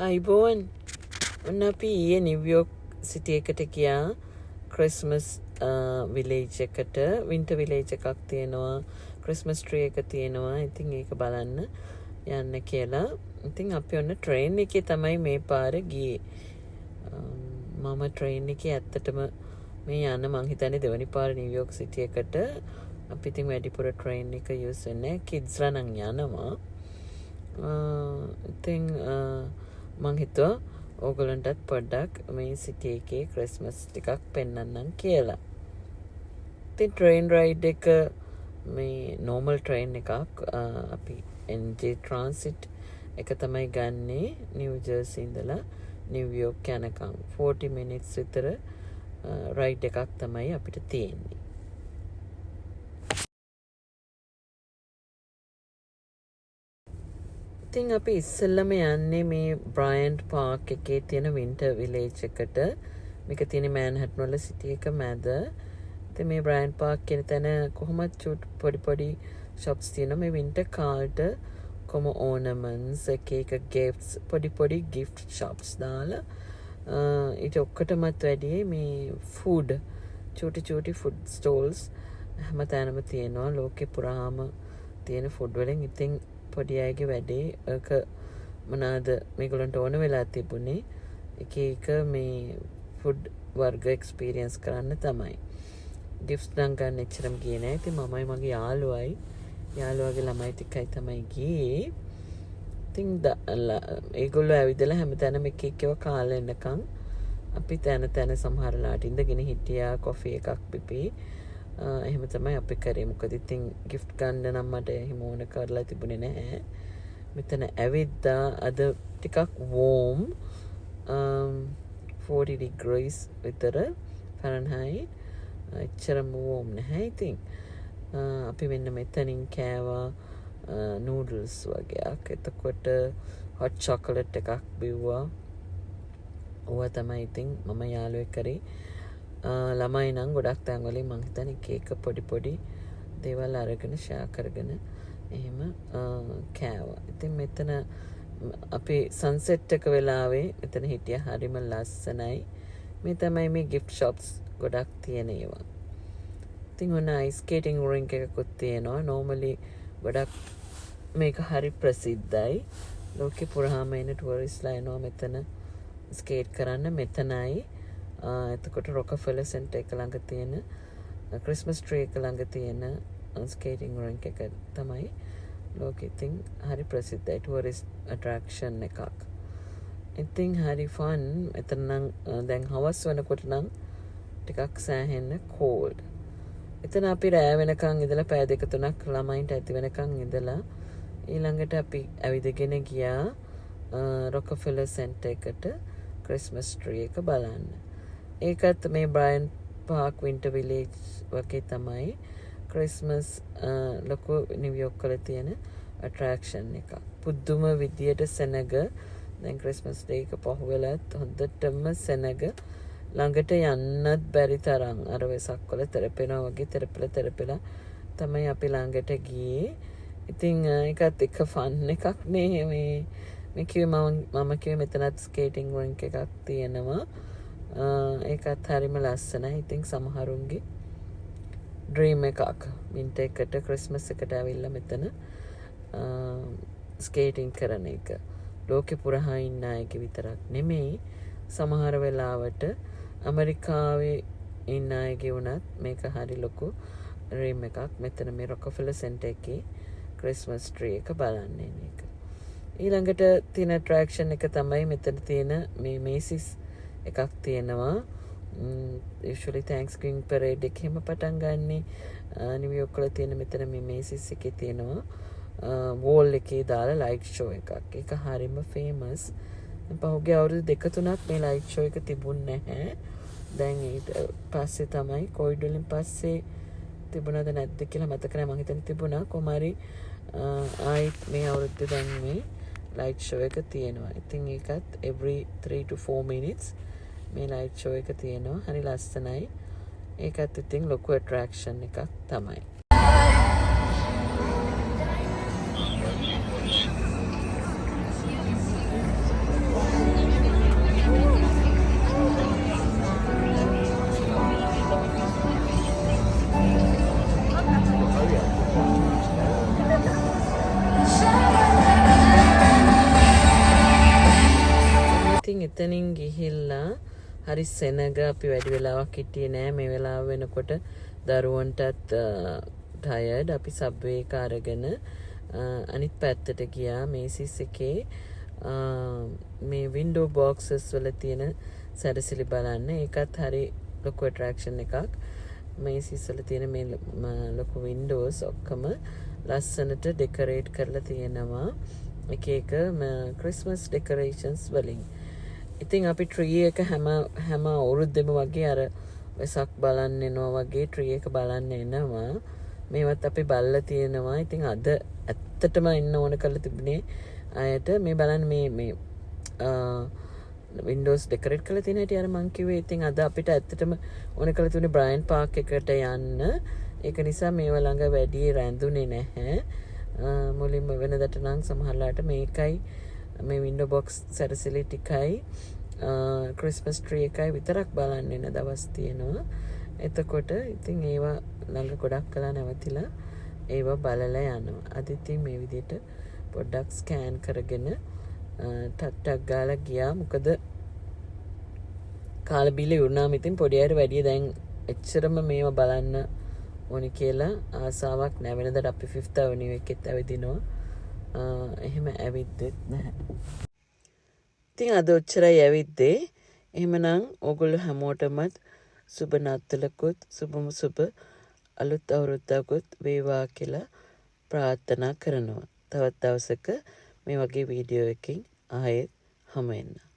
අයිබෝන් ඔන්න අපි ඊයේ නිව්යෝක් සිටි එකට ගියා ක්‍රිස්මස් විලේජ් එකට වින්ටර් විලේජ් එකක් තියෙනවා ක්‍රිස්මස් ට්‍රී එක තියෙනවා ඉතින් ඒක බලන්න යන්න කියලා ඉතින් අපි ඔන්න ට්‍රේන් එකේ තමයි මේ පාර ගියේ මම ට්‍රේන් එකේ ඇත්තටම මේ යන්න මං හිතන්නේ දෙවනි පාර නිව්යෝක් සිටි එකට අපි ඉතින් වැඩිපුර ට්‍රේන් එක යූස් වෙන්නේ කිඩ්ස්ලා නම් යනවා ඉතින් මං හිතුවා ඕගොල්ලන්ටත් පොඩ්ඩක් මේ සිටි එකේ ක්‍රිස්මස් ටිකක් පෙන්වන්නම් කියලා. ඉතින් ට්‍රේන් රයිඩ් එක මේ නෝමල් ට්‍රේන් එකක් අපි NJ Transit එක තමයි ගන්නෙ නිව් ජර්සි ඉඳලා නිව්යෝක් යනකම් 40 minutes විතර රයිඩ් එකක් තමයි අපිට තියෙන්නේ. ඉතින් අපි ඉස්සෙල්ලම යන්නේ මේ බ්‍රයන්ට් පාර්ක් එකේ තියෙන වින්ටර් විලේජ් එකට. මේක තියෙන මෑන්හටන් වල සිටි එක මැද. ඉතින් මේ බ්‍රයන්ට් පාර්ක් කියන තැන කොහොමද පොඩි shops තියෙනවා මේ වින්ටර් කාලට කොම ornaments එක gifts පොඩි gift shops දාලා ඊට ඔක්කොටමත් වැඩි මේ food චූටි food stalls හැමතැනම තියෙනවා ලෝකේ පුරාම තියෙන food වලින් ඉතින් පොඩි අයගේ වැඩේ ඒක මොනවාද මේගොල්ලන්ට ඕන වෙලා තිබුණේ එක මේ ෆුඩ් වර්ග එක්ස්පීරියන්ස් කරන්න තමයි. ගිෆ්ට්ස් නම් ගන්න එච්චරම ගියේ නැහැ. ඉතින් මමයි මගේ යාළුවාගේ ළමයි ටිකයි තමයි ගියේ. ඉතින් ඒගොල්ලෝ ඇවිදලා හැමතැනම එක කාලා එනකන් අපි තැන සමහර ලාට ඉඳගෙන හිටියා කොෆි එකක් පිපි. එහෙම තමයි අපි කරේ. මොකද ඉතින් gift ගන්න නම් මට එහෙම ඕන කරලා තිබුණේ නැහැ. මෙතන ඇවිද්දා අද ටිකක් warm 40 degrees විතර Fahrenheit. එච්චරම warm නැහැ ඉතින්. අපි මෙන්න මෙතනින් කෑවා noodles වගේක්. එතකොට hot chocolate එකක් බිව්වා. ඕවා තමයි ඉතින් මම යාළුවෙක් කරේ. ළමයි නම් ගොඩක් තැන්වලින් මං හිතන්නේ එක පොඩි දේවල් අරගෙන ෂෙයා කරගෙන එහෙම කෑවා. ඉතින් මෙතන අපි සන්සෙට් එක වෙලාවේ මෙතන හිටියා හරිම ලස්සනයි. මේ තමයි මේ gift shops ගොඩක් තියෙන ඒවා. ඉතින් ඔන්න ice skating rink එකකුත් තියෙනවා. normally ගොඩක් මේක හරි ප්‍රසිද්ධයි. ලෝකේ පුරාම එන ටුවරිස්ට්ලා එනවා මෙතන ස්කේට් කරන්න මෙතනයි. එතකොට රොකෆෙලර් සෙන්ටර් එක ළඟ තියෙන ක්‍රිස්මස් ට්‍රී එක ළඟ තියෙන ස්කේටිං රැන්ක් එක තමයි ලෝකෙ ඉතින් හරි ප්‍රසිද්ධයි ටුවරිස්ට් ඇට්‍රැක්ෂන් එකක්. ඉතින් හරි ෆන්. එතන නම් දැන් හවස් වෙනකොට නම් ටිකක් සෑහෙන්න කෝල්ඩ්. එතන අපි රෑ වෙනකන් ඉඳලා පැය දෙක තුනක් ළමයින්ට ඇති වෙනකන් ඉඳලා ඊළඟට අපි ඇවිදගෙන ගියා රොකෆෙලර් සෙන්ටර් එකට ක්‍රිස්මස් ට්‍රී එක බලන්න. ඒකත් මේ බ්‍රයන්ට් පාර්ක් වින්ටර් විලේජ් වගේ තමයි ක්‍රිස්මස් ලොකු නිව්යෝක් වල තියෙන ඇට්‍රැක්ෂන් එක. පුදුම විදියට සෙනග දැන් ක්‍රිස්මස් ඩේ එක පහුවෙලත් හොඳටම සෙනග ළඟට යන්නත් බැරි තරම් අර වෙසක් වල තෙරපෙනවා වගේ තෙරපලා තමයි අපි ළඟට ගියේ. ඉතින් ඒකත් එක ෆන් එකක් නේ මේ කිව්වේ මම කිව්වේ මෙතනත් ස්කේටිං රැන්ක් එකක් තියෙනවා. ඒකත් හරිම ලස්සනයි. ඉතින් සමහරුන්ගේ ඩ්‍රීම් එකක් වින්ටර් එකට ක්‍රිස්මස් එකට ඇවිල්ලා මෙතන ස්කේටිං කරන එක. ලෝකෙ පුරා ඉන්න අයගේ විතරක් නෙමෙයි සමහර වෙලාවට ඇමරිකාවේ ඉන්න අයගේ වුණත් මේක හරි ලොකු ඩ්‍රීම් එකක්. මෙතන මේ රොකෆෙලර් සෙන්ටර් එකේ ක්‍රිස්මස් ට්‍රී එක බලන්න එන එක. ඊළඟට තියෙන ඇට්‍රැක්ෂන් එක තමයි මෙතන තියෙන මේ මේසිස් එකක් තියෙනවා. usually Thanksgiving parade එකෙම පටන් ගන්නෙ නිව්යෝක් වල තියෙන මෙතන මේ මේසිස් එකේ තියෙනවා වෝල් එකේ දාලා ලයිට් ෂෝ එකක්. ඒක හරිම ෆේමස්. පහුගිය අවුරුදු 2-3ක් මේ ලයිට් ෂෝ එක තිබුණේ නැහැ. දැන් ඊට පස්සේ තමයි කොවිඩ් වලින් පස්සේ තිබුණාද නැද්ද කියලා මතක නැහැ. මම හිතන්නේ තිබුණා. කොමාරි ආයිත් මේ අවුරුද්දේ දැන් මේ ලයිට් ෂෝ එක තියෙනවා. ඉතින් ඒකත් every 3 to 4 minutes මේ ලයිට් ෂෝ එක තියෙනවා. හරි ලස්සනයි. ඒකත් ඉතින් ලොකු ඇට්‍රැක්ෂන් එකක් තමයි. මෙතනින් ගිහිල්ලා හරි සෙනග අපි වැඩි වෙලාවක් හිටියේ නෑ මේ වෙලාව වෙනකොට දරුවන්ටත් ටයර්ඩ් අපි සබ්වේ එක අරගෙන අනිත් පැත්තට ගියා මේසිස් එකේ මේ වින්ඩෝ බොක්සස් වල තියෙන සැරසිලි බලන්න ඒකත් හරි ලොකු ඇට්‍රැක්ෂන් එකක් මේසිස් වල තියෙන මේ ලොකු වින්ඩෝස් ඔක්කොම ලස්සනට ඩෙකරේට් කරලා තියෙනවා එක එක ක්‍රිස්මස් ඩෙකරේෂන්ස් වලින් ඉතින් අපි ට්‍රී එක හැම අවුරුද්දෙම වගේ අර වෙසක් බලන්න එනවා වගේ ට්‍රී එක බලන්න එනවා මේවත් අපි බලලා තියෙනවා ඉතින් අද ඇත්තටම එන්න ඕන කරලා තිබුණේ අයට මේ බලන්න මේ වින්ඩෝස් ඩෙකරේට් කරලා තියෙන හැටි අර මං කිව්වේ ඉතින් අද අපිට ඇත්තටම ඕන කරලා තිබුණේ බ්‍රයන් පාක් එකට යන්න ඒක නිසා මේව ළඟ වැඩි රැඳුනේ නැහැ මුලින්ම වෙනදට නම් සමහරලාට මේකයි මේ වින්ඩෝ බොක්ස් සැරසිලි ටිකයි ක්‍රිස්මස් ට්‍රී එකයි විතරක් බලන්න එන දවස් තියෙනවා එතකොට ඉතින් ඒවා ළඟ ගොඩක් කළා නැවතිලා ඒවා බලලා යනවා අද ඉතින් මේ විදිහට පොඩ්ඩක් ස්කෑන් කරගෙන ටක් ගාලා ගියා මොකද කාල බීල ඉවරනාම ඉතින් පොඩි අයට වැඩි දැන් එච්චරම මේවා බලන්න ඕනි කියලා ආසාවක් නැහැ වෙනදට අපි 5th Avenue එකෙත් ඇවිදිනවා එහෙම ඇවිද්දෙත් නැහැ ඉතින් අද ඔච්චරයි ඇවිද්දේ එහෙමනම් ඕගොල්ලෝ හැමෝටමත් සුබ නත්තලකුත් සුබ අලුත් අවුරුද්දකුත් වේවා කියලා ප්‍රාර්ථනා කරනවා තවත් දවසක මේ වගේ වීඩියෝ එකකින් ආයෙත් හමු වෙන්න